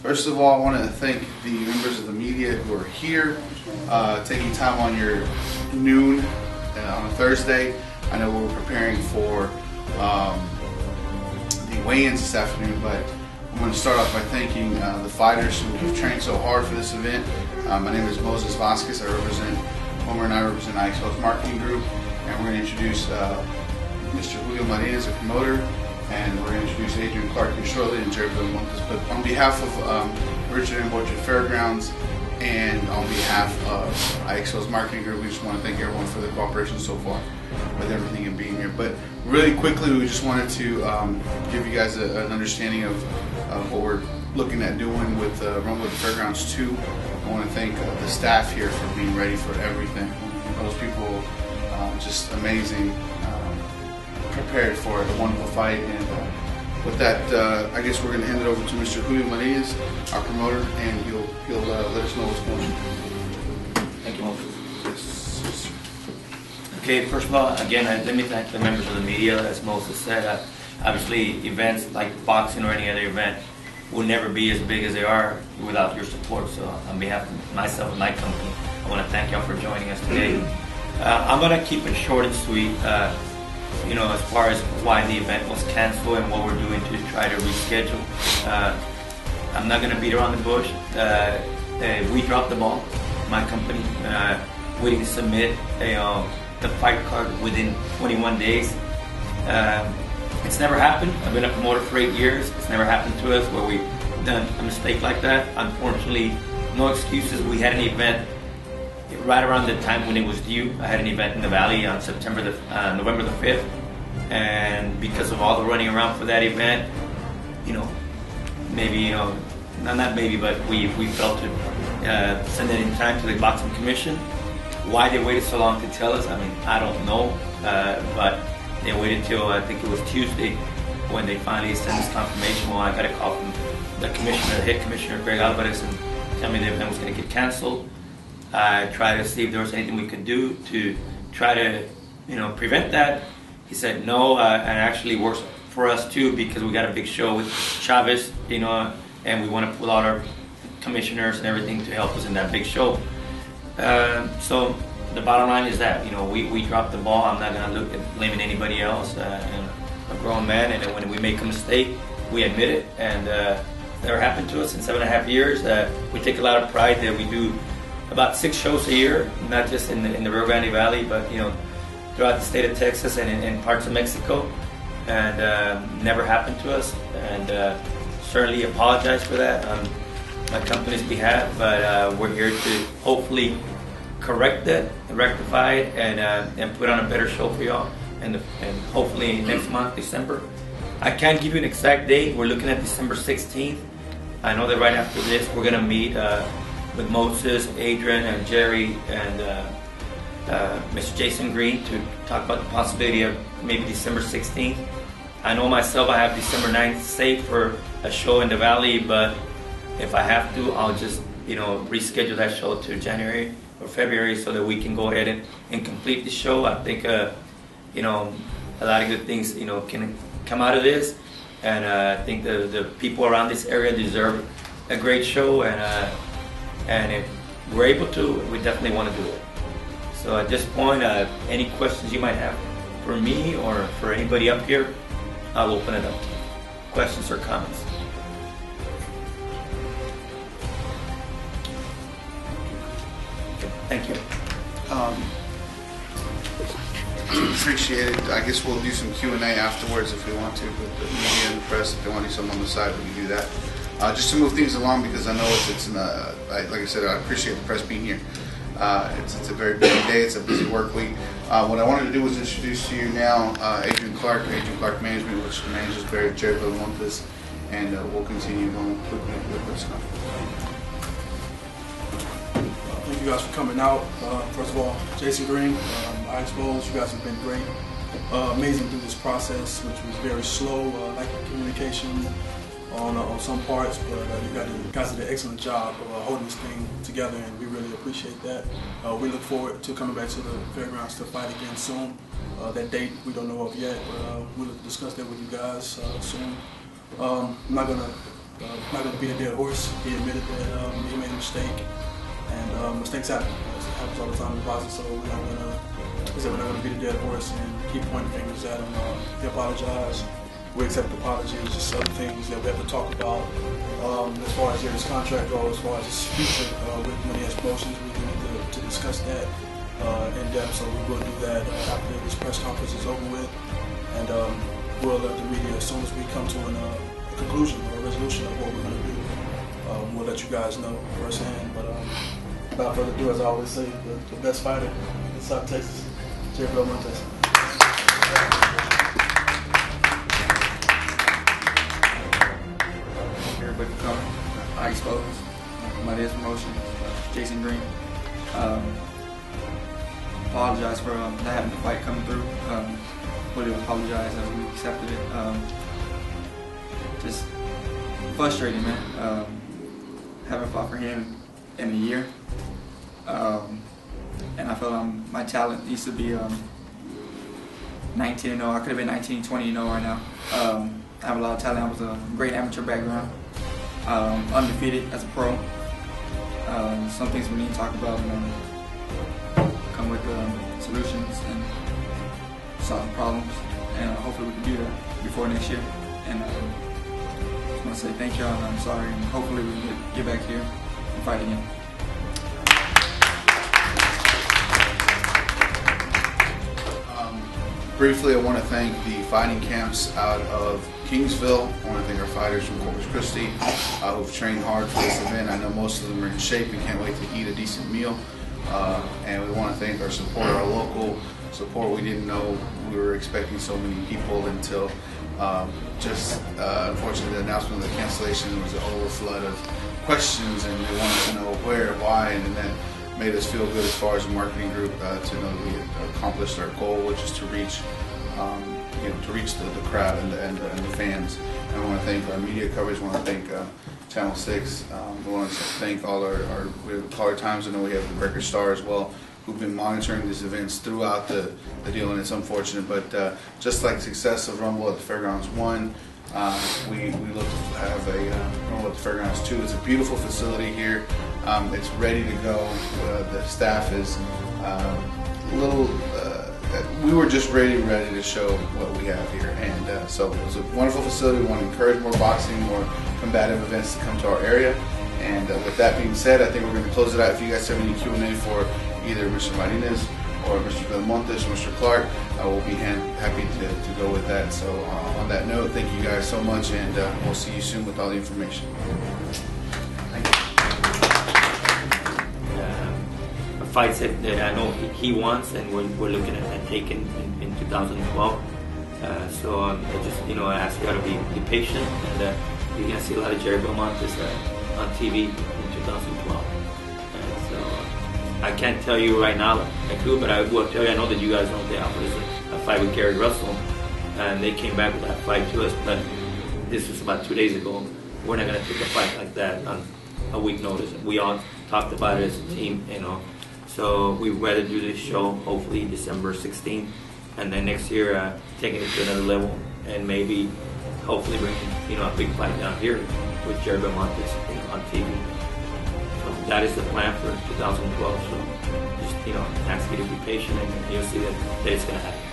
First of all, I want to thank the members of the media who are here, taking time on your noon on a Thursday. I know we're preparing for the weigh-ins this afternoon, but I'm going to start off by thanking the fighters who have trained so hard for this event. My name is Moses Vasquez. Homer and I represent ixpoze Marketing Group, and we're going to introduce Mr. Julio Martinez, a promoter, and we're going to introduce Adrian Clark here shortly and Jerry Montes. But on behalf of Richard and Boyd Fairgrounds and on behalf of ixpoze Marketing Group, we just want to thank everyone for the cooperation so far with everything and being here. But really quickly, we just wanted to give you guys an understanding of what we're looking at doing with Run with the Fairgrounds 2. I want to thank the staff here for being ready for everything. Those people just amazing, prepared for a wonderful fight. And with that, I guess we're going to hand it over to Mr. Julio Martinez, our promoter, and he'll let us know what's going on. Thank you, Moses. Okay, first of all, again, let me thank the members of the media. As Moses said, obviously events like boxing or any other event will never be as big as they are without your support. So on behalf of myself and my company, I want to thank y'all for joining us today. I'm going to keep it short and sweet. You know, as far as why the event was canceled and what we're doing to try to reschedule. I'm not going to beat around the bush. We dropped the ball, my company. We didn't submit the fight card within 21 days. It's never happened. I've been a promoter for 8 years. It's never happened to us where we've done a mistake like that. Unfortunately, no excuses. We had an event right around the time when it was due. I had an event in the Valley on November the 5th, and because of all the running around for that event, you know, maybe, you know, not maybe, but we felt to send it in time to the Boxing Commission. Why they waited so long to tell us, I mean, I don't know, but they waited till I think it was Tuesday when they finally sent us confirmation. Well, I got a call from the commissioner, the head commissioner, Greg Alvarez, and tell me the event was going to get canceled. I tried to see if there was anything we could do to try to, you know, prevent that. He said no, and actually works for us too because we got a big show with Chavez, you know, and we want to pull out our commissioners and everything to help us in that big show. So the bottom line is that, you know, we dropped the ball. I'm not going to look at blaming anybody else. I'm a grown man, and when we make a mistake, we admit it, and it's never happened to us in 7.5 years. We take a lot of pride that we do about 6 shows a year, not just in the Rio Grande Valley, but, you know, throughout the state of Texas and in parts of Mexico, and never happened to us, and certainly apologize for that on my company's behalf, but we're here to hopefully correct that, rectify it, and put on a better show for y'all, and hopefully next month, December. I can't give you an exact date. We're looking at December 16th. I know that right after this we're going to meet with Moses, Adrian, and Jerry, and Mr. Jason Green to talk about the possibility of maybe December 16th. I know myself, I have December 9th saved for a show in the Valley, but if I have to, I'll just, you know, reschedule that show to January or February so that we can go ahead and complete the show. I think, you know, a lot of good things, you know, can come out of this, and I think the people around this area deserve a great show, and if we're able to, we definitely want to do it. So at this point, any questions you might have for me or for anybody up here, I'll open it up. Questions or comments? Thank you. Appreciate it. I guess we'll do some Q&A afterwards if we want to, with the media and the press. If they want to do something on the side, we can do that. Just to move things along, because I know it's like I said, I appreciate the press being here. It's a very busy day. It's a busy work week. What I wanted to do was introduce to you now Adrian Clark Management, which manages Jerry Montes, and we'll continue going quickly with this stuff. Thank you guys for coming out. First of all, Jason Green, ixpoze, you guys have been great. Amazing through this process, which was very slow, lack of communication on some parts, but you guys did an excellent job of holding this thing together, and we really appreciate that. We look forward to coming back to the Fairgrounds to fight again soon. That date we don't know of yet, but we'll discuss that with you guys soon. I'm not going to not going to beat a dead horse. He admitted that he made a mistake, and mistakes happen. It happens all the time in boxing, so we're not going to beat a dead horse and keep pointing fingers at him. He apologized. We accept the apology. It's just other things that we have to talk about. As far as his contract goes, as far as his future with when he has promotions, we need to discuss that in depth. So we will do that after this press conference is over with, and we'll let the media, as soon as we come to a conclusion or a resolution of what we're going to do, we'll let you guys know firsthand. But without further ado, as I always say, the best fighter in South Texas, Jerry Montes. Everybody for coming. ixpoze. My dad's promotion, Jason Green. Apologize for not having the fight coming through. Fully apologize that we accepted it. Just frustrating, man. Haven't fought for him in a year. And I feel my talent needs to be 19-0. I could have been 19-20-0 right now. I have a lot of talent. I was a great amateur background. Undefeated as a pro. Some things we need to talk about and come with solutions and solve problems. And hopefully we can do that before next year. And I just want to say thank y'all, and I'm sorry, and hopefully we can get back here and fight again. Briefly, I want to thank the fighting camps out of Kingsville. I want to thank our fighters from Corpus Christi who've trained hard for this event. I know most of them are in shape and can't wait to eat a decent meal. And we want to thank our support, our local support. We didn't know we were expecting so many people until unfortunately the announcement of the cancellation was an overflood of questions, and they wanted to know where, why, and that made us feel good as far as a marketing group to know that we had accomplished our goal, which is to reach the crowd and the fans. And I want to thank our media coverage. I want to thank Channel 6. We want to thank all we have Caller Times. I know we have the Record Star as well, who've been monitoring these events throughout the deal, and it's unfortunate. But just like the success of Rumble at the Fairgrounds 1, we look to have a Rumble at the Fairgrounds 2. It's a beautiful facility here. It's ready to go. The staff is we were just ready to show what we have here, and so it was a wonderful facility. We want to encourage more boxing, more combative events to come to our area. And with that being said, I think we're going to close it out. If you guys have any Q&A for either Mr. Martinez or Mr. Belmontes or Mr. Clark, we'll be happy to go with that. So on that note, thank you guys so much, and we'll see you soon with all the information. Fights that I know he wants, and we're looking at taking in 2012. So I just I ask you to be patient, and you're gonna see a lot of Jerry Belmontes on TV in 2012. And so I can't tell you right now like who, but I will tell you. I know that you guys know they offered us a fight with Gary Russell, and they came back with that fight to us. But this was about 2 days ago. We're not gonna take a fight like that on a week notice. We all talked about it as a team, So we'd rather do this show hopefully December 16th, and then next year taking it to another level, and maybe hopefully bringing a big fight down here with Jerry Belmontes on TV. So that is the plan for 2012. So just ask you to be patient, and you'll see that it's going to happen.